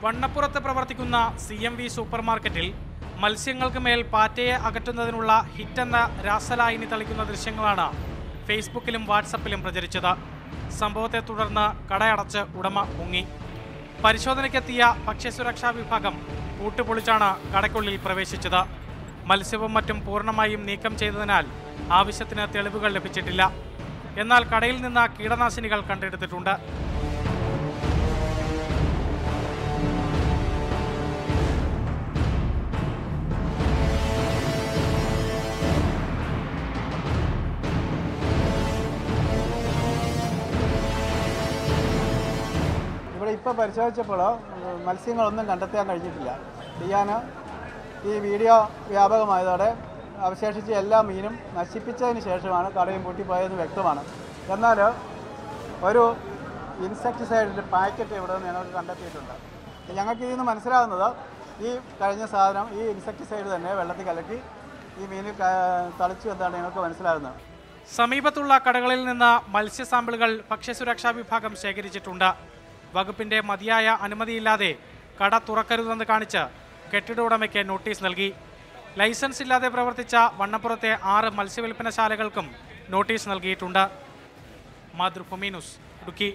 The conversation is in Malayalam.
വണ്ണപ്പുറത്ത് പ്രവർത്തിക്കുന്ന CMV സൂപ്പർ മാർക്കറ്റിൽ മത്സ്യങ്ങൾക്ക് മേൽ പാറ്റയെ അകറ്റുന്നതിനുള്ള ഹിറ്റെന്ന രാസലായിനി തളിക്കുന്ന ദൃശ്യങ്ങളാണ് ഫേസ്ബുക്കിലും വാട്സപ്പിലും പ്രചരിച്ചത്. സംഭവത്തെ തുടർന്ന് കടയടച്ച് ഉടമ മുങ്ങി. പരിശോധനയ്ക്കെത്തിയ ഭക്ഷ്യസുരക്ഷാ വിഭാഗം പൂട്ടുപൊളിച്ചാണ് കടയ്ക്കുള്ളിൽ പ്രവേശിച്ചത്. മത്സ്യവും മറ്റും പൂർണ്ണമായും നീക്കം ചെയ്തതിനാൽ ആവശ്യത്തിന് തെളിവുകൾ ലഭിച്ചിട്ടില്ല. എന്നാൽ കടയിൽ നിന്ന് കീടനാശിനികൾ കണ്ടെടുത്തിട്ടുണ്ട്. ഇവിടെ ഇപ്പോൾ പരിശോധിച്ചപ്പോൾ മത്സ്യങ്ങളൊന്നും കണ്ടെത്താൻ കഴിഞ്ഞിട്ടില്ല. ഈ വീഡിയോ വ്യാപകമായതോടെ അവശേഷിച്ച എല്ലാ മീനും നശിപ്പിച്ചതിന് ശേഷമാണ് കടയും പൂട്ടിപ്പോയതെന്ന് വ്യക്തമാണ്. എന്നാൽ ഒരു ഇൻസെക്ടിസൈഡിൻ്റെ പാക്കറ്റ് ഇവിടെ നിന്ന് ഞങ്ങൾക്ക് കണ്ടെത്തിയിട്ടുണ്ട്. ഞങ്ങൾക്ക് ഇതിൽ നിന്ന് മനസ്സിലാകുന്നത് ഈ കഴിഞ്ഞ സാധനം ഈ ഇൻസെക്ടിസൈഡ് തന്നെ വെള്ളത്തിൽ കലക്കി ഈ മീനിൽ തളിച്ചു എന്നാണ് ഞങ്ങൾക്ക് മനസ്സിലാകുന്നത്. സമീപത്തുള്ള കടകളിൽ നിന്ന് മത്സ്യ സാമ്പിളുകൾ ഭക്ഷ്യസുരക്ഷാ വിഭാഗം ശേഖരിച്ചിട്ടുണ്ട്. വകുപ്പിന്റെ മതിയായ അനുമതിയില്ലാതെ കട തുറക്കരുതെന്ന് കാണിച്ച് കെട്ടിട ഉടമയ്ക്ക് നോട്ടീസ് നൽകി. ലൈസൻസ് ഇല്ലാതെ പ്രവർത്തിച്ച വണ്ണപ്പുറത്തെ 6 മത്സ്യവില്പനശാലകൾക്കും നോട്ടീസ് നൽകിയിട്ടുണ്ട്. മാതൃഭൂമി ന്യൂസ്, ഇടുക്കി.